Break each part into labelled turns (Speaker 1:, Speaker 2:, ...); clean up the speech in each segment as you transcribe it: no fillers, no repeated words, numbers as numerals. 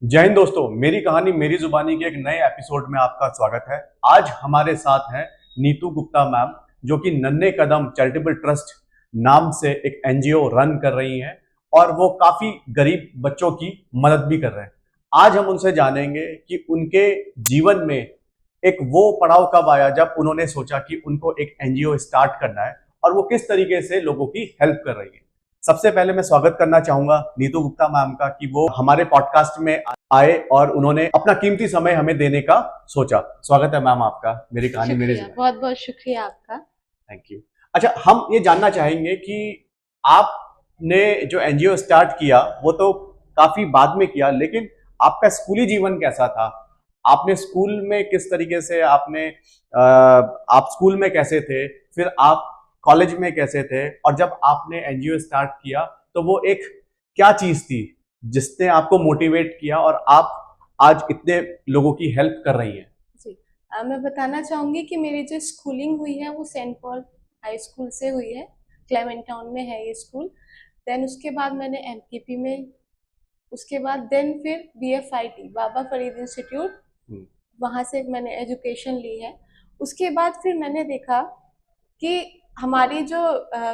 Speaker 1: जय हिंद दोस्तों, मेरी कहानी मेरी जुबानी के एक नए एपिसोड में आपका स्वागत है। आज हमारे साथ हैं नीतू गुप्ता मैम, जो कि नन्हे कदम चैरिटेबल ट्रस्ट नाम से एक एनजीओ रन कर रही हैं और वो काफी गरीब बच्चों की मदद भी कर रहे हैं। आज हम उनसे जानेंगे कि उनके जीवन में एक वो पड़ाव कब आया जब उन्होंने सोचा कि उनको एक एनजीओ स्टार्ट करना है और वो किस तरीके से लोगों की हेल्प कर रही है। सबसे पहले मैं स्वागत करना चाहूंगा नीतू गुप्ता मैम का कि वो हमारे पॉडकास्ट में आए और उन्होंने अपना कीमती समय हमें देने का सोचा। स्वागत है मैम आपका मेरी कहानी मेरे
Speaker 2: शुक्रिया, बहुत बहुत शुक्रिया आपका।
Speaker 1: Thank you. अच्छा, हम ये जानना चाहेंगे कि आपने जो एनजीओ स्टार्ट किया वो तो काफी बाद में किया, लेकिन आपका स्कूली जीवन कैसा था? आपने स्कूल में किस तरीके से आप स्कूल में कैसे थे, फिर आप कॉलेज में कैसे थे, और जब आपने एनजीओ स्टार्ट किया तो वो एक क्या चीज थी जिसने आपको मोटिवेट किया और आप आज इतने लोगों की हेल्प कर रही हैं?
Speaker 2: जी, मैं बताना चाहूँगी कि मेरी जो स्कूलिंग हुई है वो सेंट पॉल हाई स्कूल से हुई है। क्लेमेंट टाउन में है ये स्कूल। देन उसके बाद मैंने एमकेपी में, उसके बाद देन फिर बीएफआईटी बाबा फरीद इंस्टीट्यूट, वहाँ से मैंने एजुकेशन ली है। उसके बाद फिर मैंने देखा कि हमारी जो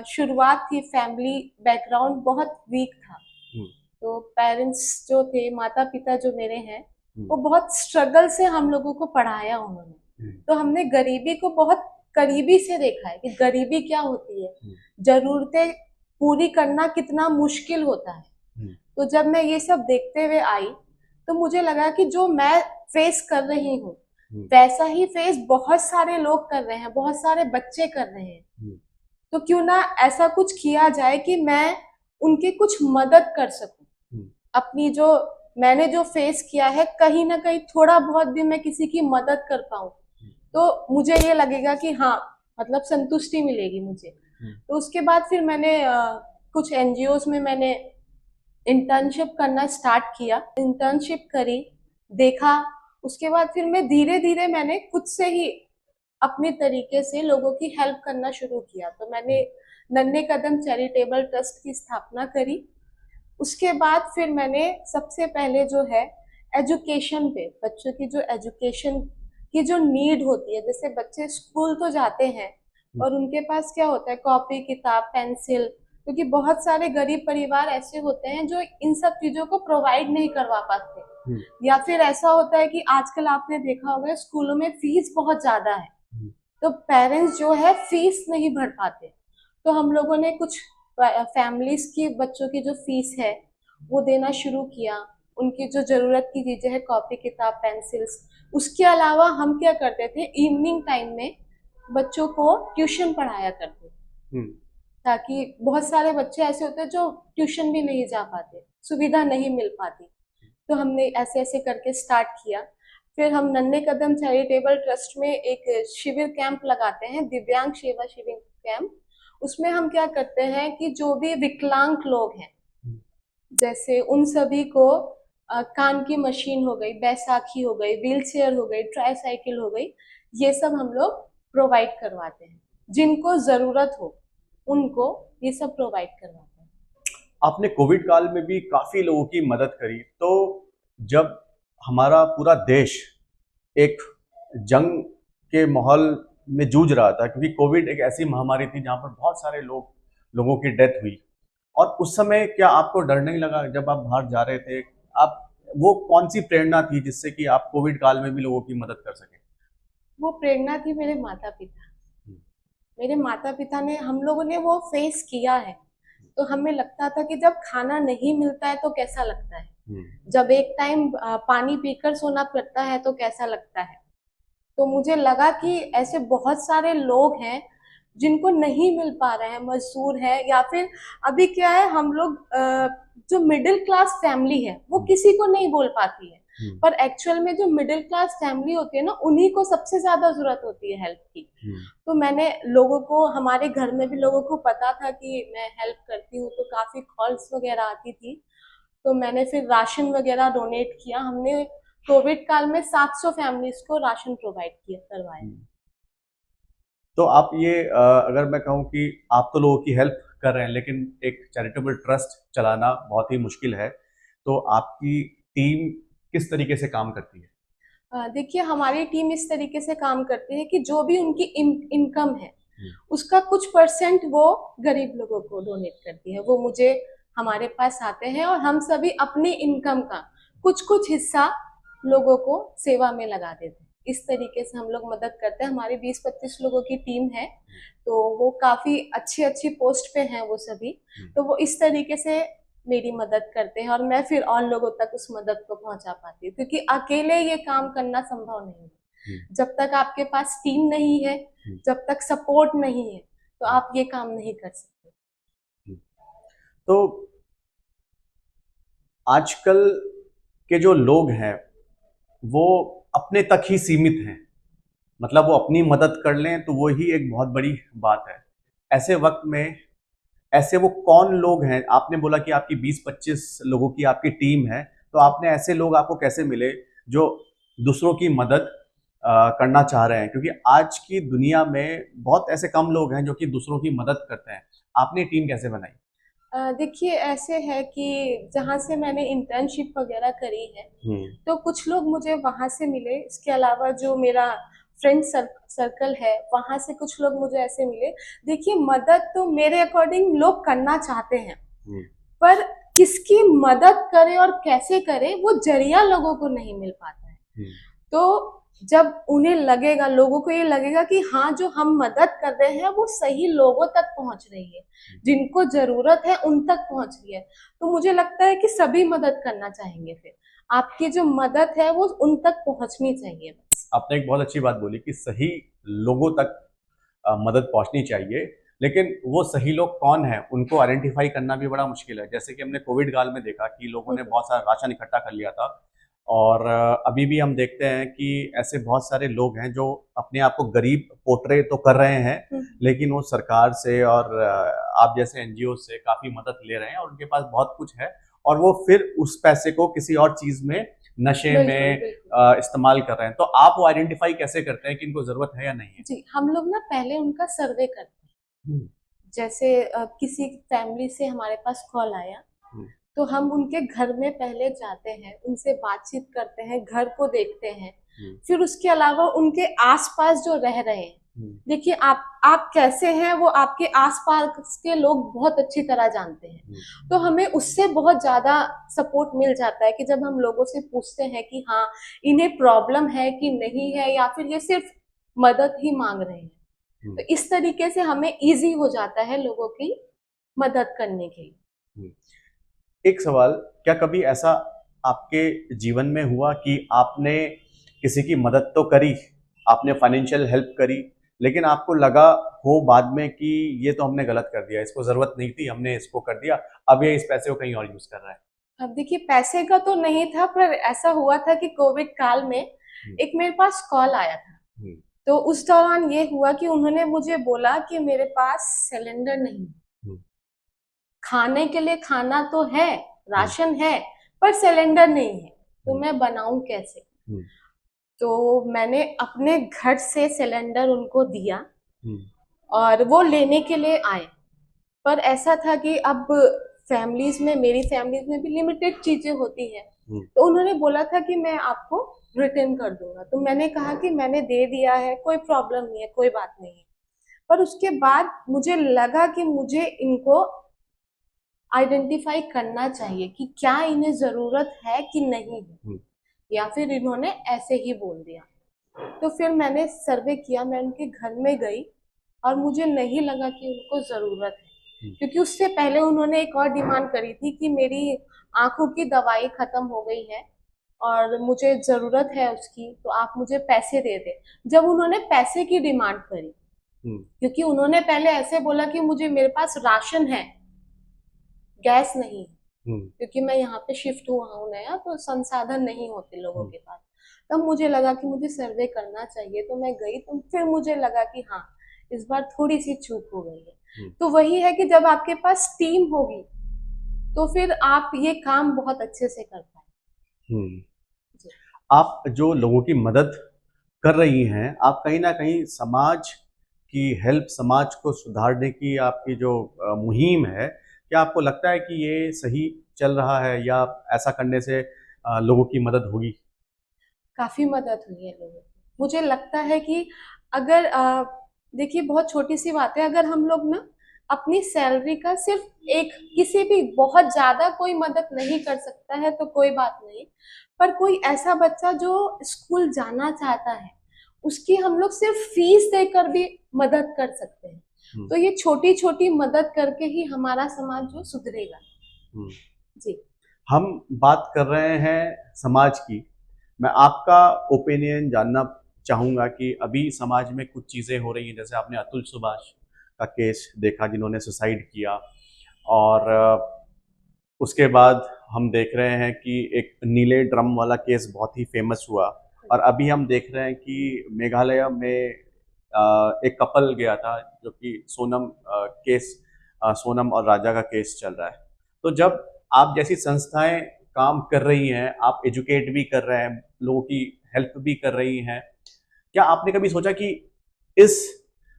Speaker 2: शुरुआत थी, फैमिली बैकग्राउंड बहुत वीक था। तो पेरेंट्स जो थे, माता पिता जो मेरे हैं, वो बहुत स्ट्रगल से हम लोगों को पढ़ाया उन्होंने। तो हमने गरीबी को बहुत करीबी से देखा है कि गरीबी क्या होती है, जरूरतें पूरी करना कितना मुश्किल होता है। तो जब मैं ये सब देखते हुए आई तो मुझे लगा कि जो मैं फेस कर रही हूँ वैसा ही फेस बहुत सारे लोग कर रहे हैं, बहुत सारे बच्चे कर रहे हैं। तो क्यों ना ऐसा कुछ किया जाए कि मैं उनकी कुछ मदद कर सकूं। अपनी जो मैंने जो फेस किया है, कहीं ना कहीं थोड़ा बहुत भी मैं किसी की मदद कर पाऊं तो मुझे ये लगेगा कि हाँ, मतलब संतुष्टि मिलेगी मुझे। तो उसके बाद फिर मैंने कुछ एनजीओज में मैंने इंटर्नशिप करना स्टार्ट किया। इंटर्नशिप करी, देखा। उसके बाद फिर मैं धीरे धीरे मैंने खुद से ही अपने तरीके से लोगों की हेल्प करना शुरू किया। तो मैंने नन्हे कदम चैरिटेबल ट्रस्ट की स्थापना करी। उसके बाद फिर मैंने सबसे पहले जो है एजुकेशन पे, बच्चों की जो एजुकेशन की जो नीड होती है, जैसे बच्चे स्कूल तो जाते हैं और उनके पास क्या होता है, कॉपी किताब पेंसिल, क्योंकि बहुत सारे गरीब परिवार ऐसे होते हैं जो इन सब चीजों को प्रोवाइड नहीं करवा पाते। या फिर ऐसा होता है कि आजकल आपने देखा होगा स्कूलों में फीस बहुत ज्यादा है, तो पेरेंट्स जो है फीस नहीं भर पाते। तो हम लोगों ने कुछ फैमिलीज की बच्चों की जो फीस है वो देना शुरू किया। उनकी जो जरूरत की चीजें हैं, कॉपी किताब पेंसिल्स। उसके अलावा हम क्या करते थे, इवनिंग टाइम में बच्चों को ट्यूशन पढ़ाया करते थे, ताकि बहुत सारे बच्चे ऐसे होते हैं जो ट्यूशन भी नहीं जा पाते, सुविधा नहीं मिल पाती। तो हमने ऐसे ऐसे करके स्टार्ट किया। फिर हम नन्हे कदम चैरिटेबल ट्रस्ट में एक शिविर कैंप लगाते हैं, दिव्यांग सेवा शिविर कैंप। उसमें हम क्या करते हैं कि जो भी विकलांग लोग हैं, जैसे उन सभी को कान की मशीन हो गई, बैसाखी हो गई, व्हील चेयर हो गई, ट्राईसाइकिल हो गई, ये सब हम लोग प्रोवाइड करवाते हैं। जिनको जरूरत हो उनको ये सब प्रोवाइड करवाते हैं।
Speaker 1: आपने कोविड काल में भी काफी लोगों की मदद करी, तो जब हमारा पूरा देश एक जंग के माहौल में जूझ रहा था, क्योंकि कोविड एक ऐसी महामारी थी जहां पर बहुत सारे लोगों की डेथ हुई, और उस समय क्या आपको डर नहीं लगा जब आप बाहर जा रहे थे? आप वो कौन सी प्रेरणा थी जिससे कि आप कोविड काल में भी लोगों की मदद कर सके?
Speaker 2: वो प्रेरणा थी मेरे माता पिता। मेरे माता पिता ने, हम लोगों ने वो फेस किया है। तो हमें लगता था कि जब खाना नहीं मिलता है तो कैसा लगता है, जब एक टाइम पानी पीकर सोना पड़ता है तो कैसा लगता है। तो मुझे लगा कि ऐसे बहुत सारे लोग हैं जिनको नहीं मिल पा रहे हैं, मजदूर है, या फिर अभी क्या है, हम लोग जो मिडिल क्लास फैमिली है वो किसी को नहीं बोल पाती है, पर एक्चुअल में जो मिडिल क्लास फैमिली होती है ना, उन्हीं को सबसे ज्यादा जरूरत होती है हेल्प की। तो मैंने लोगों को, हमारे घर में भी लोगों को पता था कि मैं हेल्प करती हूँ, तो काफी कॉल्स वगैरह आती थी। तो मैंने फिर राशन वगैरह डोनेट किया। हमने कोविड काल में 700 फैमिलीज को राशन प्रोवाइड किया, करवाया।
Speaker 1: तो आप ये अगर मैं कहूँ कि आप तो लोगों की हेल्प कर रहे हैं, लेकिन एक चैरिटेबल ट्रस्ट चलाना बहुत ही मुश्किल है, तो आपकी टीम किस तरीके से काम करती है?
Speaker 2: देखिए, हमारी टीम इस तरीके से काम करती है कि जो भी उनकी इनकम है
Speaker 1: हम्म,
Speaker 2: उसका कुछ परसेंट वो गरीब लोगों को डोनेट करती है। वो मुझे हमारे पास आते हैं और हम सभी अपनी इनकम का कुछ कुछ हिस्सा लोगों को सेवा में लगा देते हैं। इस तरीके से हम लोग मदद करते हैं। हमारी 20-25 लोगों की टीम है, तो वो काफी अच्छी अच्छी पोस्ट पे हैं वो सभी। तो वो इस तरीके से मेरी मदद करते हैं और मैं फिर और लोगों तक उस मदद को पहुंचा पाती हूँ, क्योंकि अकेले ये काम करना संभव नहीं है। जब तक आपके पास टीम नहीं है, जब तक सपोर्ट नहीं है, तो आप ये काम नहीं कर सकते।
Speaker 1: तो आजकल के जो लोग हैं वो अपने तक ही सीमित हैं, मतलब वो अपनी मदद कर लें तो वो ही एक बहुत बड़ी बात है। ऐसे वक्त में ऐसे वो कौन लोग हैं? आपने बोला कि आपकी 20-25 लोगों की आपकी टीम है, तो आपने ऐसे लोग आपको कैसे मिले जो दूसरों की मदद करना चाह रहे हैं? क्योंकि आज की दुनिया में बहुत ऐसे कम लोग हैं जो कि दूसरों की मदद करते हैं। आपने टीम कैसे बनाई?
Speaker 2: देखिए, ऐसे है कि जहाँ से मैंने इंटर्नशिप वगैरह करी है, तो कुछ लोग मुझे वहां से मिले। इसके अलावा जो मेरा फ्रेंड सर्कल है, वहां से कुछ लोग मुझे ऐसे मिले। देखिए, मदद तो मेरे अकॉर्डिंग लोग करना चाहते हैं, पर किसकी मदद करे और कैसे करे वो जरिया लोगों को नहीं मिल पाता है। तो जब उन्हें लगेगा, लोगों को ये लगेगा कि हाँ, जो हम मदद कर रहे हैं वो सही लोगों तक पहुंच रही है, जिनको जरूरत है उन तक पहुंच रही है, तो मुझे लगता है कि सभी मदद करना चाहेंगे। फिर आपकी जो मदद है वो उन तक पहुंचनी चाहिए बस।
Speaker 1: आपने एक बहुत अच्छी बात बोली कि सही लोगों तक मदद पहुंचनी चाहिए, लेकिन वो सही लोग कौन है उनको आइडेंटिफाई करना भी बड़ा मुश्किल है। जैसे कि हमने कोविड काल में देखा कि लोगों ने बहुत सारा राशन इकट्ठा कर लिया था, और अभी भी हम देखते हैं कि ऐसे बहुत सारे लोग हैं जो अपने आप को गरीब पोर्ट्रे तो कर रहे हैं, लेकिन वो सरकार से और आप जैसे एनजीओ से काफी मदद ले रहे हैं और उनके पास बहुत कुछ है, और वो फिर उस पैसे को किसी और चीज में, नशे में इस्तेमाल कर रहे हैं। तो आप वो आइडेंटिफाई कैसे करते हैं कि इनको जरूरत है या नहीं है?
Speaker 2: जी, हम लोग ना पहले उनका सर्वे करते हैं। जैसे किसी फैमिली से हमारे पास कॉल आया, तो हम उनके घर में पहले जाते हैं, उनसे बातचीत करते हैं, घर को देखते हैं। फिर उसके अलावा उनके आसपास जो रह रहे हैं, देखिए आप कैसे हैं वो आपके आसपास के लोग बहुत अच्छी तरह जानते हैं। तो हमें उससे बहुत ज्यादा सपोर्ट मिल जाता है कि जब हम लोगों से पूछते हैं कि हाँ, इन्हें प्रॉब्लम है कि नहीं है, या फिर ये सिर्फ मदद ही मांग रहे हैं। तो इस तरीके से हमें इजी हो जाता है लोगों की मदद करने के लिए।
Speaker 1: एक सवाल, क्या कभी ऐसा आपके जीवन में हुआ कि आपने किसी की मदद तो करी, आपने फाइनेंशियल हेल्प करी, लेकिन आपको लगा हो बाद में कि ये तो हमने गलत कर दिया, इसको जरूरत नहीं थी, हमने इसको कर दिया, अब ये इस पैसे को कहीं और यूज कर रहा है?
Speaker 2: अब देखिए, पैसे का तो नहीं था, पर ऐसा हुआ था कि कोविड काल में एक मेरे पास कॉल आया था। तो उस दौरान ये हुआ कि उन्होंने मुझे बोला कि मेरे पास सिलेंडर नहीं है, खाने के लिए खाना तो है, राशन है, पर सिलेंडर नहीं है, तो मैं बनाऊं कैसे? तो मैंने अपने घर से सिलेंडर उनको दिया और वो लेने के लिए आए। पर ऐसा था कि अब फैमिलीज में, मेरी फैमिलीज में भी लिमिटेड चीजें होती है, तो उन्होंने बोला था कि मैं आपको रिटर्न कर दूंगा। तो मैंने कहा कि मैंने दे दिया है, कोई प्रॉब्लम नहीं है, कोई बात नहीं है। पर उसके बाद मुझे लगा कि मुझे इनको आइडेंटिफाई करना चाहिए कि क्या इन्हें जरूरत है कि नहीं है, या फिर इन्होंने ऐसे ही बोल दिया। तो फिर मैंने सर्वे किया, मैं उनके घर में गई और मुझे नहीं लगा कि उनको जरूरत है, क्योंकि उससे पहले उन्होंने एक और डिमांड करी थी कि मेरी आंखों की दवाई खत्म हो गई है और मुझे जरूरत है उसकी, तो आप मुझे पैसे दे दे। जब उन्होंने पैसे की डिमांड करी, क्योंकि उन्होंने पहले ऐसे बोला कि मुझे, मेरे पास राशन है, गैस नहीं, क्योंकि मैं यहाँ पे शिफ्ट हुआ हूँ नया, तो संसाधन नहीं होते लोगों के पास। तब मुझे लगा कि मुझे सर्वे करना चाहिए, तो मैं गई। तो फिर मुझे लगा कि हाँ, इस बार थोड़ी सी चूक हो गई है। तो वही है कि जब आपके पास टीम होगी तो फिर आप ये काम बहुत अच्छे से कर पाए।
Speaker 1: आप जो लोगों की मदद कर रही हैं, आप कहीं ना कहीं समाज की हेल्प, समाज को सुधारने की आपकी जो मुहिम है, क्या आपको लगता है कि ये सही चल रहा है, या ऐसा करने से लोगों की मदद होगी?
Speaker 2: काफी मदद हुई है लोगों की। मुझे लगता है कि अगर देखिए, बहुत छोटी सी बात है, अगर हम लोग ना अपनी सैलरी का सिर्फ एक, किसी भी, बहुत ज्यादा कोई मदद नहीं कर सकता है तो कोई बात नहीं, पर कोई ऐसा बच्चा जो स्कूल जाना चाहता है उसकी हम लोग सिर्फ फीस देकर भी मदद कर सकते हैं।
Speaker 1: हम्म,
Speaker 2: तो ये छोटी छोटी मदद करके ही हमारा समाज जो सुधरेगा।
Speaker 1: हम्म।
Speaker 2: जी।
Speaker 1: हम बात कर रहे हैं समाज की। मैं आपका ओपिनियन जानना चाहूँगा कि अभी समाज में कुछ चीज़ें हो रही हैं, जैसे आपने अतुल सुभाष का केस देखा जिन्होंने सुसाइड किया, और उसके बाद हम देख रहे हैं कि एक नीले ड्रम वाला केस बहुत ही फेमस हुआ, और अभी हम देख रहे हैं कि मेघालय में एक कपल गया था जो कि सोनम केस, सोनम और राजा का केस चल रहा है। तो जब आप जैसी संस्थाएं काम कर रही हैं, आप एजुकेट भी कर रहे हैं, लोगों की हेल्प भी कर रही हैं, क्या आपने कभी सोचा कि इस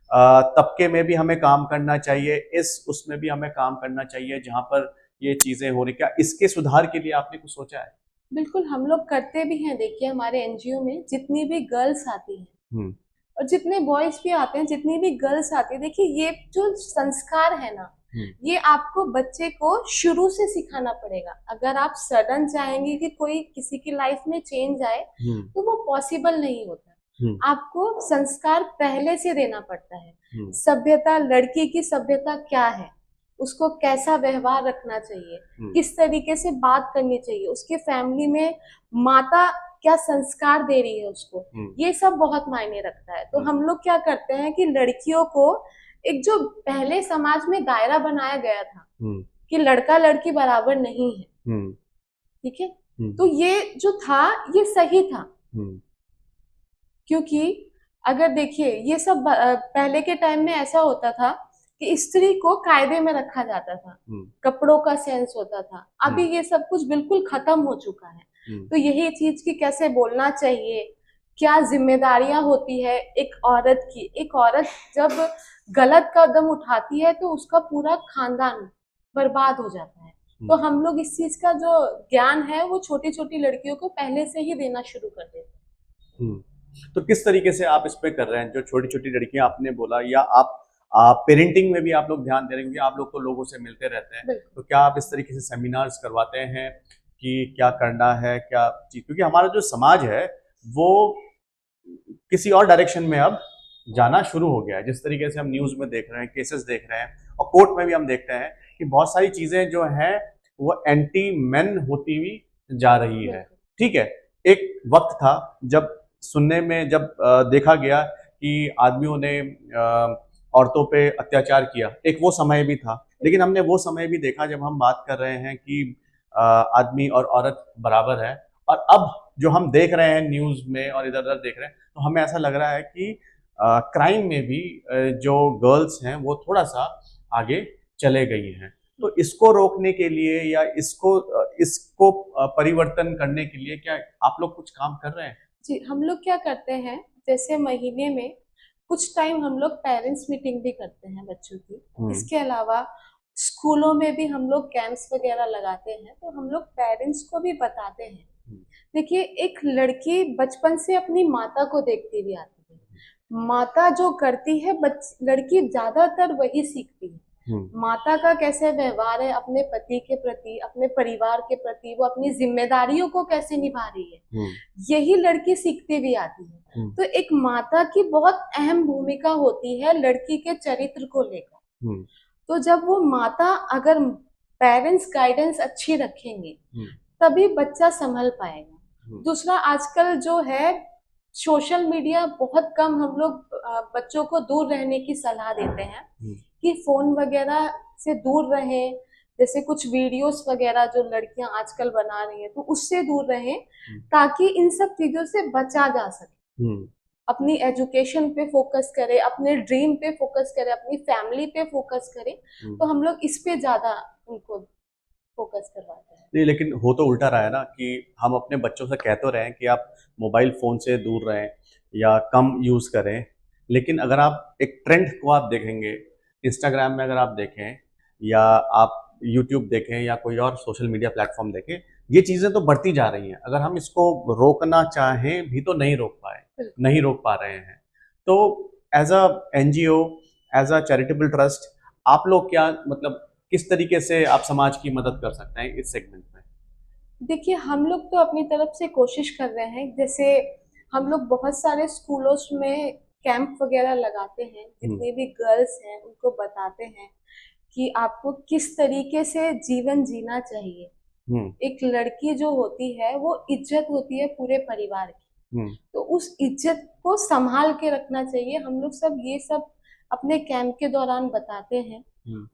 Speaker 1: तबके में भी हमें काम करना चाहिए, इस उसमें भी हमें काम करना चाहिए जहां पर ये चीजें हो रही, क्या इसके सुधार के लिए आपने कुछ सोचा है?
Speaker 2: बिल्कुल, हम लोग करते भी हैं। देखिए, हमारे एनजीओ में जितनी भी गर्ल्स आती हैं
Speaker 1: हम्म,
Speaker 2: और जितने बॉयज भी आते हैं, जितनी भी गर्ल्स आती है, देखिए ये जो संस्कार है ना,
Speaker 1: हम्म,
Speaker 2: ये आपको बच्चे को शुरू से सिखाना पड़ेगा। अगर आप सडन चाहेंगे कि कोई किसी की लाइफ में चेंज आए
Speaker 1: हम्म,
Speaker 2: तो वो पॉसिबल नहीं होता।
Speaker 1: हम्म,
Speaker 2: आपको संस्कार पहले से देना पड़ता है।
Speaker 1: हम्म,
Speaker 2: सभ्यता, लड़की की सभ्यता क्या है, उसको कैसा व्यवहार रखना चाहिए,
Speaker 1: हम्म,
Speaker 2: किस तरीके से बात करनी चाहिए, उसके फैमिली में माता क्या संस्कार दे रही है उसको,
Speaker 1: हम्म,
Speaker 2: ये सब बहुत मायने रखता है। तो
Speaker 1: हम्म,
Speaker 2: हम लोग क्या करते हैं कि लड़कियों को, एक जो पहले समाज में दायरा बनाया गया था
Speaker 1: हम्म,
Speaker 2: कि लड़का लड़की बराबर नहीं है,
Speaker 1: हम्म,
Speaker 2: ठीक है,
Speaker 1: हम्म,
Speaker 2: तो ये जो था ये सही था।
Speaker 1: हम्म,
Speaker 2: क्योंकि अगर देखिए, ये सब पहले के टाइम में ऐसा होता था कि स्त्री को कायदे में रखा जाता था,
Speaker 1: हम्म,
Speaker 2: कपड़ों का सेंस होता था। अभी
Speaker 1: हम्म,
Speaker 2: ये सब कुछ बिल्कुल खत्म हो चुका है।
Speaker 1: हम्म,
Speaker 2: तो यही चीज की कैसे बोलना चाहिए, क्या जिम्मेदारियां होती है एक औरत की। एक औरत जब गलत कदम उठाती है तो उसका पूरा खानदान बर्बाद हो जाता है। तो
Speaker 1: हम्म,
Speaker 2: हम लोग इस चीज का जो ज्ञान है वो छोटी छोटी लड़कियों को पहले से ही देना शुरू कर देते हैं।
Speaker 1: हम्म। तो किस तरीके से आप इस पे कर रहे हैं, जो छोटी छोटी लड़कियां आपने बोला, या आप पेरेंटिंग में भी आप लोग ध्यान दे रहे हैं, क्योंकि आप लोग तो लोगों से मिलते रहते हैं,
Speaker 2: बिल्कुल।
Speaker 1: तो क्या आप इस तरीके से सेमिनार्स करवाते हैं कि क्या करना है, क्या चीज, क्योंकि हमारा जो समाज है वो किसी और डायरेक्शन में अब जाना शुरू हो गया है। जिस तरीके से हम न्यूज में देख रहे हैं, केसेस देख रहे हैं, और कोर्ट में भी हम देखते हैं कि बहुत सारी चीजें जो हैं वो एंटी मेन होती हुई जा रही है।
Speaker 2: बिल्कुल।
Speaker 1: ठीक है, एक वक्त था जब सुनने में, जब देखा गया कि आदमियों ने औरतों पे अत्याचार किया, एक वो समय भी था, लेकिन हमने वो समय भी देखा जब हम बात कर रहे हैं कि आदमी और औरत बराबर है। और अब जो हम देख रहे हैं न्यूज में और इधर उधर देख रहे हैं, तो हमें ऐसा लग रहा है कि क्राइम में भी जो गर्ल्स हैं वो थोड़ा सा आगे चले गई हैं। तो इसको रोकने के लिए या इसको परिवर्तन करने के लिए क्या आप लोग कुछ काम कर रहे हैं?
Speaker 2: जी, हम लोग क्या करते हैं, जैसे महीने में कुछ टाइम हम लोग पेरेंट्स मीटिंग भी करते हैं बच्चों की।
Speaker 1: हम्म,
Speaker 2: इसके अलावा स्कूलों में भी हम लोग कैंप्स वगैरह लगाते हैं, तो हम लोग पेरेंट्स को भी बताते हैं।
Speaker 1: हम्म,
Speaker 2: देखिए, एक लड़की बचपन से अपनी माता को देखती हुई आती है। माता जो करती है लड़की ज्यादातर वही सीखती है।
Speaker 1: हम्म,
Speaker 2: माता का कैसे व्यवहार है अपने पति के प्रति, अपने परिवार के प्रति, वो अपनी जिम्मेदारियों को कैसे निभा रही है,
Speaker 1: हम्म,
Speaker 2: यही लड़की सीखती भी आती है।
Speaker 1: हम्म,
Speaker 2: तो एक माता की बहुत अहम भूमिका होती है लड़की के चरित्र को लेकर।
Speaker 1: हम्म,
Speaker 2: तो जब वो माता, अगर पेरेंट्स गाइडेंस अच्छी रखेंगे
Speaker 1: हम्म,
Speaker 2: तभी बच्चा संभल पाएगा।
Speaker 1: हम्म,
Speaker 2: दूसरा, आजकल जो है सोशल मीडिया बहुत कम, हम लोग बच्चों को दूर रहने की सलाह देते हैं
Speaker 1: हम्म,
Speaker 2: कि फोन वगैरह से दूर रहें। जैसे कुछ वीडियोस वगैरह जो लड़कियां आजकल बना रही हैं तो उससे दूर रहें, ताकि इन सब चीजों से बचा जा सके।
Speaker 1: हम्म,
Speaker 2: अपनी एजुकेशन पे फोकस करें, अपने ड्रीम पे फोकस करें, अपनी फैमिली पे फोकस करें। तो हम लोग इस पे ज्यादा उनको फोकस करवाते हैं।
Speaker 1: नहीं, लेकिन हो तो उल्टा रहा है ना कि हम अपने बच्चों से कह तो रहे हैं कि आप मोबाइल फ़ोन से दूर रहें या कम यूज़ करें, लेकिन अगर आप एक ट्रेंड को आप देखेंगे, इंस्टाग्राम में अगर आप देखें या आप यूट्यूब देखें या कोई और सोशल मीडिया प्लेटफॉर्म देखें, ये चीजें तो बढ़ती जा रही हैं, अगर हम इसको रोकना चाहें भी तो नहीं रोक पाए,
Speaker 2: बिल्कुल।
Speaker 1: नहीं रोक पा रहे हैं। तो as a NGO, as a charitable trust, आप लोग क्या मतलब किस तरीके से आप समाज की मदद कर सकते हैं इस सेगमेंट में?
Speaker 2: देखिए, हम लोग तो अपनी तरफ से कोशिश कर रहे हैं। जैसे हम लोग बहुत सारे स्कूलों में कैंप वगैरह लगाते हैं, जितने भी गर्ल्स हैं उनको बताते हैं कि आपको किस तरीके से जीवन जीना चाहिए। एक लड़की जो होती है वो इज्जत होती है पूरे परिवार की, तो उस इज्जत को संभाल के रखना चाहिए। हम लोग सब ये सब अपने कैंप के दौरान बताते हैं।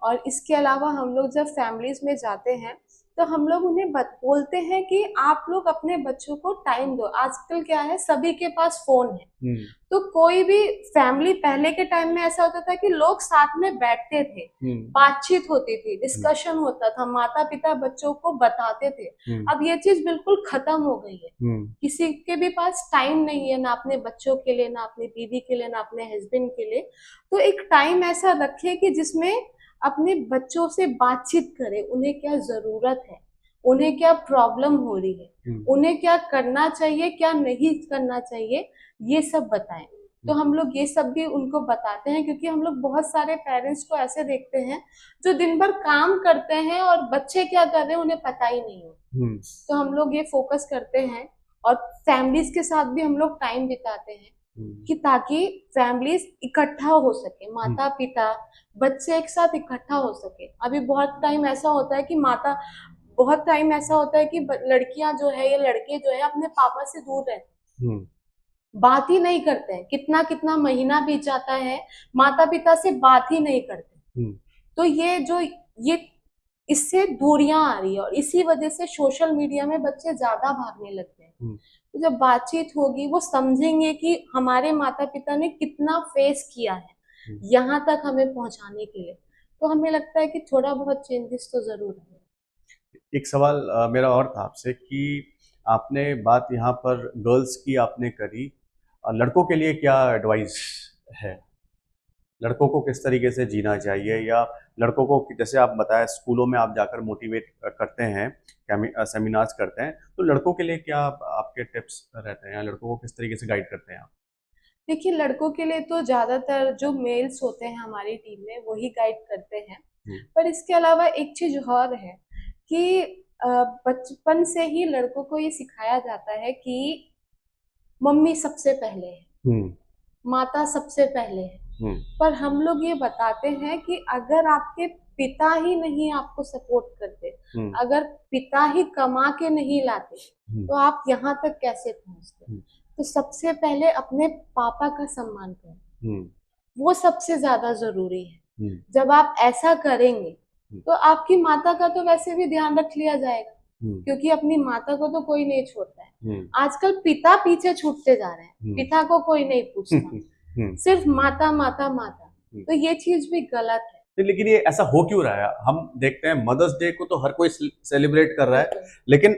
Speaker 2: और इसके अलावा हम लोग जब फैमिलीज में जाते हैं तो हम लोग उन्हें बोलते हैं कि आप लोग अपने बच्चों को टाइम दो। आजकल क्या है, सभी के पास फोन है, तो कोई भी फैमिली, पहले के टाइम में ऐसा होता था कि लोग साथ में बैठते थे, बातचीत होती थी, डिस्कशन होता था, माता पिता बच्चों को बताते थे। अब ये चीज बिल्कुल खत्म हो गई है। किसी के भी पास टाइम नहीं है, ना अपने बच्चों के लिए, ना अपनी बीवी के लिए, ना अपने हस्बैंड के लिए। तो एक टाइम ऐसा रखे कि जिसमें अपने बच्चों से बातचीत करें, उन्हें क्या जरूरत है, उन्हें क्या प्रॉब्लम हो रही है, उन्हें क्या करना चाहिए, क्या नहीं करना चाहिए, ये सब बताएं। तो हम लोग ये सब भी उनको बताते हैं, क्योंकि हम लोग बहुत सारे पेरेंट्स को ऐसे देखते हैं जो दिन भर काम करते हैं और बच्चे क्या कर रहे हैं उन्हें पता ही नहीं हो। तो हम लोग ये फोकस करते हैं, और फैमिलीज के साथ भी हम लोग टाइम बिताते हैं कि ताकि फैमिलीज इकट्ठा हो सके, माता पिता बच्चे एक साथ इकट्ठा हो सके। अभी बहुत टाइम ऐसा होता है कि लड़कियां जो है या लड़के जो है अपने पापा से दूर रहते हैं, बात ही नहीं करते हैं। कितना कितना महीना बीत जाता है, माता पिता से बात ही नहीं करते। तो ये इससे दूरियां आ रही है, और इसी वजह से सोशल मीडिया में बच्चे ज्यादा भागने लगते हैं। तो जब बातचीत होगी वो समझेंगे कि हमारे माता पिता ने कितना फेस किया है यहाँ तक हमें पहुंचाने के लिए। तो हमें लगता है कि थोड़ा बहुत चेंजेस तो जरूर है।
Speaker 1: एक सवाल मेरा और था आपसे कि आपने बात यहाँ पर गर्ल्स की आपने करी, लड़कों के लिए क्या एडवाइस है? लड़कों को किस तरीके से जीना चाहिए, या लड़कों को जैसे आप बताया स्कूलों में आप जाकर मोटिवेट करते हैं, सेमिनार्स करते हैं, तो लड़कों के लिए क्या आपके टिप्स रहते हैं, या लड़कों को किस तरीके से गाइड करते हैं आप?
Speaker 2: देखिए, लड़कों के लिए तो ज्यादातर जो मेल्स होते हैं हमारी टीम में वही गाइड करते हैं। पर इसके अलावा एक चीज और है कि बचपन से ही लड़कों को ये सिखाया जाता है कि मम्मी सबसे पहले है, माता सबसे पहले है। पर हम लोग ये बताते हैं कि अगर आपके पिता ही नहीं आपको सपोर्ट करते, अगर पिता ही कमा के नहीं लाते, तो आप यहाँ तक कैसे पहुंचते? तो सबसे पहले अपने पापा का सम्मान करें, वो सबसे ज्यादा जरूरी है। जब आप ऐसा करेंगे तो आपकी माता का तो वैसे भी ध्यान रख लिया जाएगा, क्योंकि अपनी माता को तो कोई नहीं छोड़ता है। आजकल पिता पीछे छूटते जा रहे हैं, पिता को कोई नहीं पूछता, सिर्फ माता माता माता। तो ये चीज भी गलत है।
Speaker 1: लेकिन ये ऐसा हो क्यों रहा है? हम देखते हैं मदर्स डे को तो हर कोई सेलिब्रेट कर रहा है, लेकिन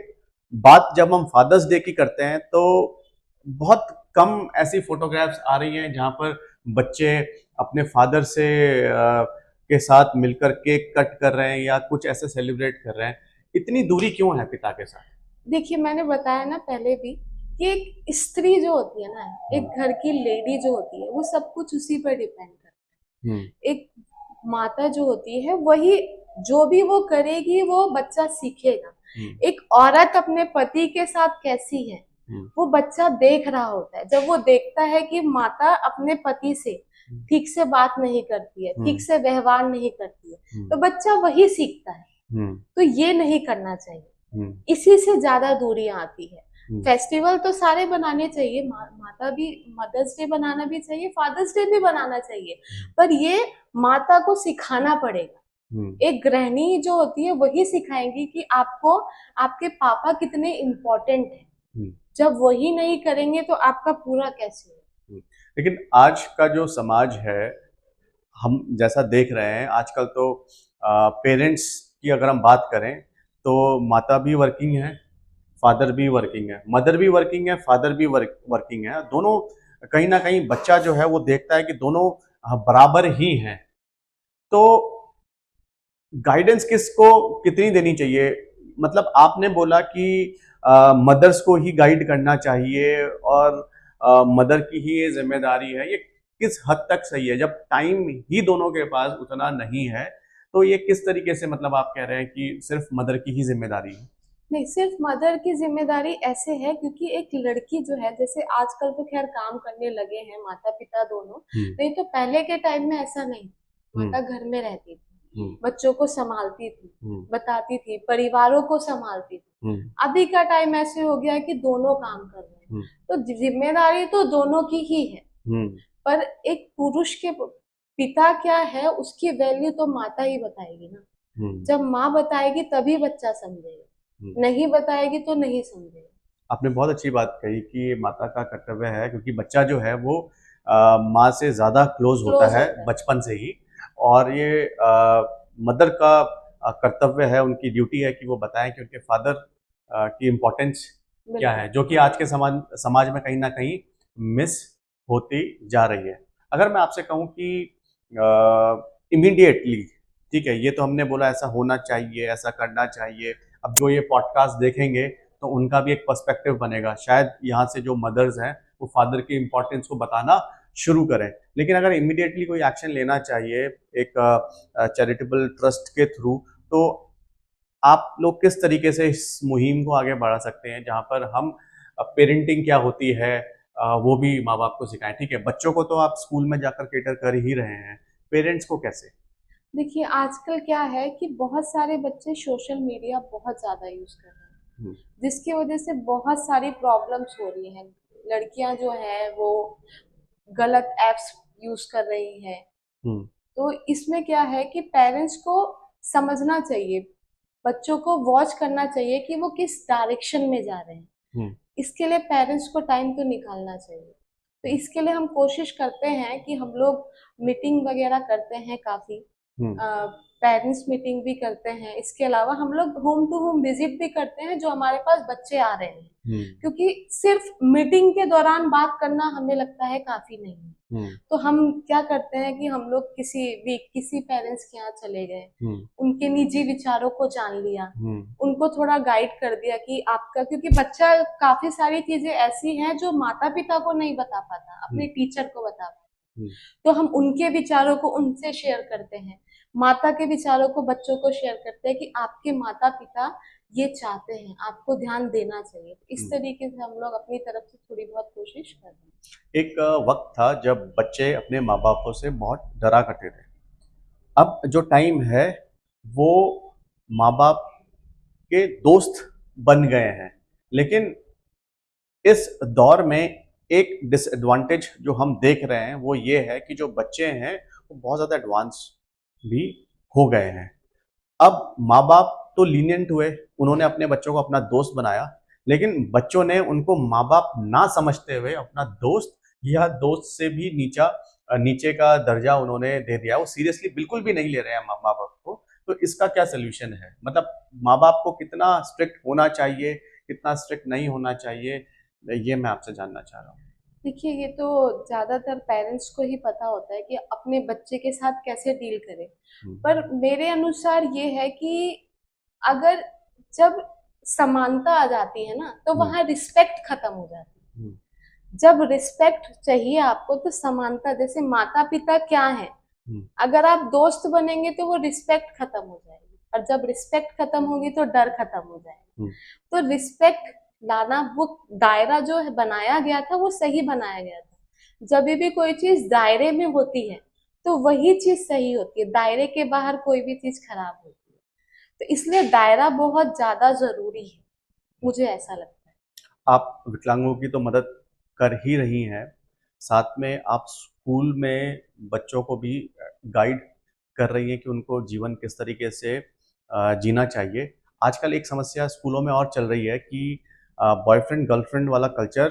Speaker 1: बात जब हम फादर्स डे की करते हैं तो बहुत कम ऐसी फोटोग्राफ्स आ रही हैं जहां पर बच्चे अपने फादर से के साथ मिलकर केक कट कर रहे हैं या कुछ ऐसे सेलिब्रेट कर रहे हैं। इतनी दूरी क्यों है पिता के साथ?
Speaker 2: देखिए, मैंने बताया ना पहले भी कि एक स्त्री जो होती है ना, एक घर की लेडी जो होती है, वो सब कुछ उसी पर डिपेंड करता है। एक माता जो होती है वही जो भी वो करेगी वो बच्चा सीखेगा। एक औरत अपने पति के साथ कैसी है वो बच्चा देख रहा होता है। जब वो देखता है कि माता अपने पति से ठीक से बात नहीं करती है, ठीक से व्यवहार नहीं करती है, तो बच्चा वही सीखता है। तो ये नहीं करना चाहिए, इसी से ज्यादा दूरियां आती है। फेस्टिवल तो सारे बनाने चाहिए, माता भी, मदर्स डे बनाना भी चाहिए, फादर्स डे भी बनाना चाहिए, पर ये माता को सिखाना पड़ेगा। एक गृहिणी जो होती है वही सिखाएंगी कि आपको आपके पापा कितने इम्पोर्टेंट है। जब वही नहीं करेंगे तो आपका पूरा कैसे होगा?
Speaker 1: लेकिन आज का जो समाज है, हम जैसा देख रहे हैं आजकल, तो पेरेंट्स की अगर हम बात करें तो माता भी वर्किंग है, फादर भी वर्किंग है, मदर भी वर्किंग है, फादर भी वर्किंग है। दोनों कहीं ना कहीं बच्चा जो है वो देखता है कि दोनों बराबर ही हैं। तो गाइडेंस किसको कितनी देनी चाहिए? मतलब आपने बोला कि मदर्स को ही गाइड करना चाहिए और मदर की ही ये जिम्मेदारी है, ये किस हद तक सही है? जब टाइम ही दोनों के पास उतना नहीं है, तो ये किस तरीके से, मतलब आप कह रहे हैं कि सिर्फ मदर की ही जिम्मेदारी है?
Speaker 2: नहीं, सिर्फ मदर की जिम्मेदारी ऐसे है क्योंकि एक लड़की जो है, जैसे आजकल तो खैर काम करने लगे हैं माता पिता दोनों, नहीं तो पहले के टाइम में ऐसा नहीं। माता घर में रहती थी, बच्चों को संभालती थी, बताती थी, परिवारों को संभालती थी। अभी का टाइम ऐसे हो गया है कि दोनों काम कर रहे हैं, तो जिम्मेदारी तो दोनों की ही है। पर एक पुरुष के पिता क्या है उसकी वैल्यू तो माता ही बताएगी ना। जब माँ बताएगी तभी बच्चा समझेगा, नहीं बताएगी तो नहीं समझेगा।
Speaker 1: आपने बहुत अच्छी बात कही कि ये माता का कर्तव्य है, क्योंकि बच्चा जो है वो माँ से ज़्यादा क्लोज होता है बचपन से ही, और ये मदर का कर्तव्य है, उनकी ड्यूटी है कि वो बताएं कि उनके फादर की इम्पोर्टेंस क्या है, जो कि आज के समाज में कहीं ना कहीं मिस होती जा रही है। अगर मैं आपसे कहूँ कि इमीडिएटली, ठीक है, ये तो हमने बोला ऐसा होना चाहिए, ऐसा करना चाहिए, अब जो ये पॉडकास्ट देखेंगे तो उनका भी एक पर्सपेक्टिव बनेगा, शायद यहाँ से जो मदर्स हैं वो फादर की इम्पोर्टेंस को बताना शुरू करें। लेकिन अगर इमीडिएटली कोई एक्शन लेना चाहिए एक चैरिटेबल ट्रस्ट के थ्रू, तो आप लोग किस तरीके से इस मुहिम को आगे बढ़ा सकते हैं, जहाँ पर हम पेरेंटिंग क्या होती है वो भी माँ बाप को सिखाएं? ठीक है, बच्चों को तो आप स्कूल में जाकर केटर कर ही रहे हैं, पेरेंट्स को कैसे?
Speaker 2: देखिए, आजकल क्या है कि बहुत सारे बच्चे सोशल मीडिया बहुत ज्यादा यूज कर रहे हैं, जिसकी वजह से बहुत सारी प्रॉब्लम्स हो रही हैं। लड़कियां जो है वो गलत एप्स यूज कर रही हैं। तो इसमें क्या है कि पेरेंट्स को समझना चाहिए, बच्चों को वॉच करना चाहिए कि वो किस डायरेक्शन में जा रहे हैं। इसके लिए पेरेंट्स को टाइम तो निकालना चाहिए। तो इसके लिए हम कोशिश करते हैं कि हम लोग मीटिंग वगैरह करते हैं काफी, पेरेंट्स मीटिंग भी करते हैं। इसके अलावा हम लोग होम टू होम विजिट भी करते हैं जो हमारे पास बच्चे आ रहे हैं, क्योंकि सिर्फ मीटिंग के दौरान बात करना हमें लगता है काफी नहीं है। तो हम क्या करते हैं कि हम लोग किसी पेरेंट्स के यहाँ चले गए, उनके निजी विचारों को जान लिया, उनको थोड़ा गाइड कर दिया कि आपका, क्योंकि बच्चा काफी सारी चीजें ऐसी हैं जो माता पिता को नहीं बता पाता, अपने टीचर को बता पाता, तो हम उनके विचारों को उनसे शेयर करते हैं, माता के विचारों को बच्चों को शेयर करते हैं कि आपके माता पिता ये चाहते हैं, आपको ध्यान देना चाहिए। इस तरीके से हम लोग अपनी तरफ से थोड़ी बहुत कोशिश कर रहे हैं।
Speaker 1: एक वक्त था जब बच्चे अपने माँ बापों से बहुत डरा करते थे। अब जो टाइम है वो माँ बाप के दोस्त बन गए हैं, लेकिन इस दौर में एक डिसएडवांटेज जो हम देख रहे हैं वो ये है कि जो बच्चे हैं वो बहुत ज़्यादा एडवांस भी हो गए हैं। अब माँ बाप तो लीनियंट हुए, उन्होंने अपने बच्चों को अपना दोस्त बनाया, लेकिन बच्चों ने उनको माँ बाप ना समझते हुए अपना दोस्त या दोस्त से भी नीचे का दर्जा उन्होंने दे दिया। वो सीरियसली बिल्कुल भी नहीं ले रहे हैं माँ बाप को। तो इसका क्या सोल्यूशन है? मतलब माँ बाप को कितना स्ट्रिक्ट होना चाहिए, कितना स्ट्रिक्ट नहीं होना चाहिए, ये मैं आपसे जानना चाह रहा हूँ।
Speaker 2: देखिए, ये तो ज्यादातर पेरेंट्स को ही पता होता है कि अपने बच्चे के साथ कैसे डील करें, पर मेरे अनुसार ये है कि अगर जब समानता आ जाती है ना तो वहां रिस्पेक्ट खत्म हो जाती है। जब रिस्पेक्ट चाहिए आपको तो समानता, जैसे माता पिता क्या है, अगर आप दोस्त बनेंगे तो वो रिस्पेक्ट खत्म हो जाएगी, और जब रिस्पेक्ट खत्म होगी तो डर खत्म हो जाएगा। तो रिस्पेक्ट लाना, वो दायरा जो है बनाया गया था वो सही बनाया गया था। जब भी कोई चीज दायरे में होती है तो वही चीज सही होती है, दायरे के बाहर कोई भी चीज खराब होती है। तो इसलिए दायरा बहुत ज्यादा जरूरी है, मुझे ऐसा लगता है।
Speaker 1: आप विकलांगों की तो मदद कर ही रही हैं, साथ में आप स्कूल में बच्चों को भी गाइड कर रही हैं कि उनको जीवन किस तरीके से जीना चाहिए। आजकल एक समस्या स्कूलों में और चल रही है कि बॉयफ्रेंड गर्लफ्रेंड वाला कल्चर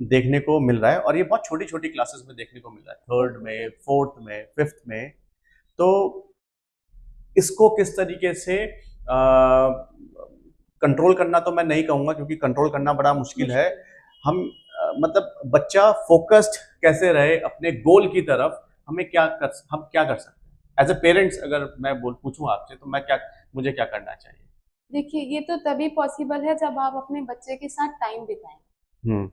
Speaker 1: देखने को मिल रहा है, और ये बहुत छोटी छोटी क्लासेस में देखने को मिल रहा है, 3rd में, 4th में, 5th में। तो इसको किस तरीके से कंट्रोल करना, तो मैं नहीं कहूँगा क्योंकि कंट्रोल करना बड़ा मुश्किल है। हम मतलब बच्चा फोकस्ड कैसे रहे अपने गोल की तरफ, हम क्या कर सकते हैं एज ए पेरेंट्स? अगर मैं पूछूं आपसे तो मुझे क्या करना चाहिए?
Speaker 2: देखिए, ये तो तभी पॉसिबल है जब आप अपने बच्चे के साथ टाइम बिताएं।
Speaker 1: हम्म।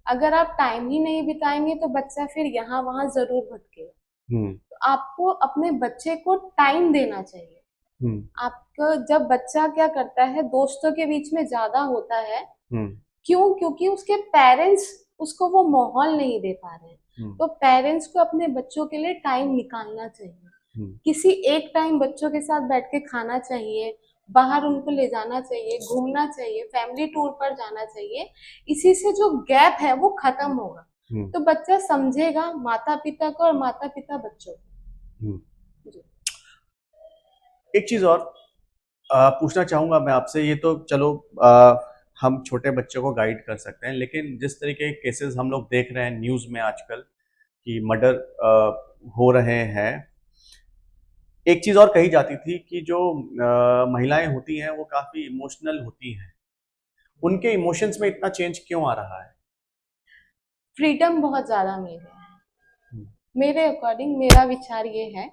Speaker 2: अगर आप टाइम ही नहीं बिताएंगे तो बच्चा फिर यहाँ वहां जरूर भटकेगा।
Speaker 1: हम्म।
Speaker 2: तो आपको अपने बच्चे को टाइम देना चाहिए।
Speaker 1: हम्म।
Speaker 2: आपका जब बच्चा क्या करता है, दोस्तों के बीच में ज्यादा होता है।
Speaker 1: हम्म।
Speaker 2: क्यों? क्योंकि उसके पेरेंट्स उसको वो माहौल नहीं दे पा रहे हैं।
Speaker 1: हम्म।
Speaker 2: तो पेरेंट्स को अपने बच्चों के लिए टाइम निकालना चाहिए।
Speaker 1: हम्म।
Speaker 2: किसी एक टाइम बच्चों के साथ बैठ के खाना चाहिए, बाहर उनको ले जाना चाहिए, घूमना चाहिए, फैमिली टूर पर जाना चाहिए। इसी से जो गैप है वो खत्म होगा।
Speaker 1: हम्म।
Speaker 2: तो बच्चा समझेगा माता पिता को और माता पिता बच्चों को।
Speaker 1: हम्म।
Speaker 2: जी।
Speaker 1: एक चीज और पूछना चाहूंगा मैं आपसे। ये तो चलो हम छोटे बच्चों को गाइड कर सकते हैं, लेकिन जिस तरीके के केसेस हम लोग देख रहे हैं न्यूज में आजकल कि मर्डर हो रहे हैं, एक चीज और कही जाती थी कि जो महिलाएं होती हैं वो काफी इमोशनल होती हैं। उनके इमोशंस में इतना चेंज क्यों आ रहा है?
Speaker 2: फ्रीडम बहुत ज्यादा मिल गया है।
Speaker 1: हम्म।
Speaker 2: मेरे अकॉर्डिंग मेरा विचार ये है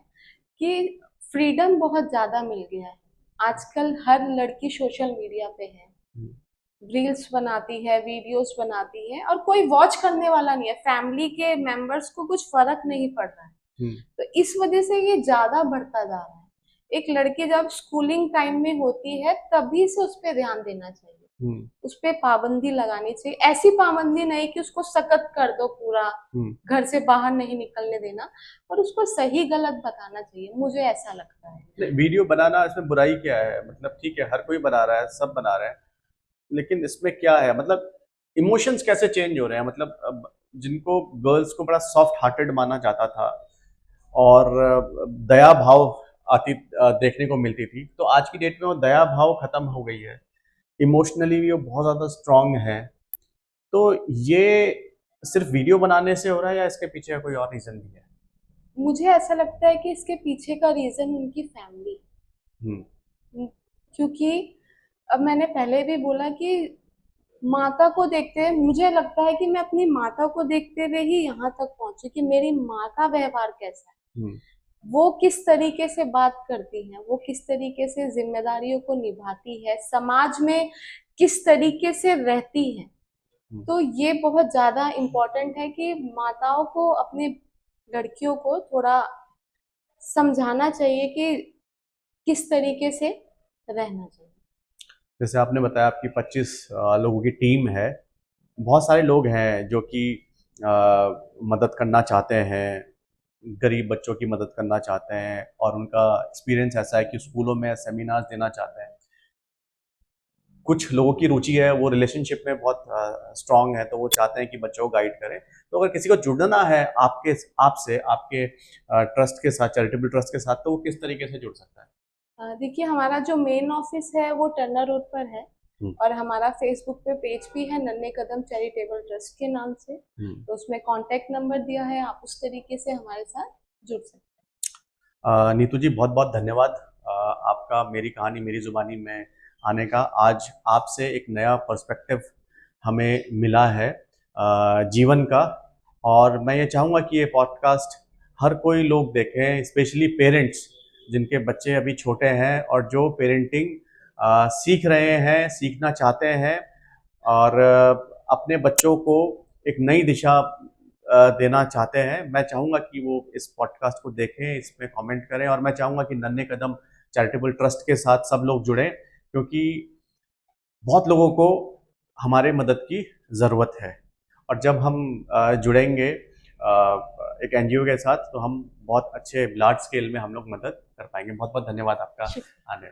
Speaker 2: कि फ्रीडम बहुत ज्यादा मिल गया है। आजकल हर लड़की सोशल मीडिया पे है,
Speaker 1: हम्म।
Speaker 2: रील्स बनाती है, वीडियोस बनाती है, और कोई वॉच करने वाला नहीं है। फैमिली के मेंबर्स को कुछ फर्क नहीं पड़ रहा है।
Speaker 1: हम्म।
Speaker 2: तो इस वजह से ये ज्यादा बढ़ता जा रहा है। एक लड़की जब स्कूलिंग टाइम में होती है तभी से उस पर ध्यान देना चाहिए,
Speaker 1: हम्म।
Speaker 2: उस पर पाबंदी लगानी चाहिए। ऐसी पाबंदी नहीं कि उसको सख्त कर दो पूरा,
Speaker 1: हम्म।
Speaker 2: घर से बाहर नहीं निकलने देना, पर उसको सही गलत बताना चाहिए। मुझे ऐसा लगता है।
Speaker 1: वीडियो बनाना इसमें बुराई क्या है? मतलब ठीक है, हर कोई बना रहा है, सब बना रहे हैं, लेकिन इसमें क्या है? मतलब इमोशंस कैसे चेंज हो रहे हैं? मतलब अब जिनको गर्ल्स को बड़ा सॉफ्ट हार्टेड माना जाता था और दया भाव आती देखने को मिलती थी, तो आज की डेट में वो दया भाव खत्म हो गई है। इमोशनली भी वो बहुत ज़्यादा स्ट्रांग है। तो ये सिर्फ वीडियो बनाने से हो रहा है या इसके पीछे का कोई और रीज़न भी है?
Speaker 2: मुझे ऐसा लगता है कि इसके पीछे का रीजन उनकी फैमिली।
Speaker 1: हम्म।
Speaker 2: क्योंकि अब मैंने पहले भी बोला कि माता को देखते हुए मुझे लगता है कि मैं अपनी माता को देखते हुए ही यहाँ तक पहुंची कि मेरी माँ का व्यवहार कैसा है,
Speaker 1: हम्म।
Speaker 2: वो किस तरीके से बात करती है, वो किस तरीके से जिम्मेदारियों को निभाती है, समाज में किस तरीके से रहती है।
Speaker 1: हम्म।
Speaker 2: तो ये बहुत ज्यादा इम्पोर्टेंट है कि माताओं को अपने लड़कियों को थोड़ा समझाना चाहिए कि किस तरीके से रहना चाहिए।
Speaker 1: जैसे आपने बताया आपकी 25 लोगों की टीम है। बहुत सारे लोग हैं जो कि मदद करना चाहते हैं, गरीब बच्चों की मदद करना चाहते हैं, और उनका एक्सपीरियंस ऐसा है कि स्कूलों में सेमिनार्स देना चाहते हैं। कुछ लोगों की रुचि है, वो रिलेशनशिप में बहुत स्ट्रांग है, तो वो चाहते हैं कि बच्चों को गाइड करें। तो अगर किसी को जुड़ना है आपसे, आपके ट्रस्ट के साथ, चैरिटेबल ट्रस्ट के साथ, तो वो किस तरीके से जुड़ सकता है?
Speaker 2: देखिए, हमारा जो मेन ऑफिस है वो टर्नर रोड पर है,
Speaker 1: हम्म।
Speaker 2: और हमारा फेसबुक पे पेज भी है नन्हे कदम चैरिटेबल ट्रस्ट के नाम से।
Speaker 1: हम्म।
Speaker 2: तो उसमें कांटेक्ट नंबर दिया है, आप उस तरीके से हमारे साथ जुड़ सकते
Speaker 1: नीतू जी, बहुत बहुत धन्यवाद आपका मेरी कहानी मेरी जुबानी में आने का। आज आपसे एक नया पर्सपेक्टिव हमें मिला है जीवन का, और मैं ये चाहूँगा कि ये पॉडकास्ट हर कोई लोग देखें, स्पेशली पेरेंट्स जिनके बच्चे अभी छोटे हैं और जो पेरेंटिंग सीख रहे हैं, सीखना चाहते हैं, और अपने बच्चों को एक नई दिशा देना चाहते हैं। मैं चाहूँगा कि वो इस पॉडकास्ट को देखें, इसमें कमेंट करें, और मैं चाहूँगा कि नन्हे कदम चैरिटेबल ट्रस्ट के साथ सब लोग जुड़ें, क्योंकि बहुत लोगों को हमारे मदद की ज़रूरत है। और जब हम जुड़ेंगे एक एनजीओ के साथ, तो हम बहुत अच्छे लार्ज स्केल में हम लोग मदद कर पाएंगे। बहुत बहुत धन्यवाद आपका
Speaker 2: हैं।
Speaker 1: आने।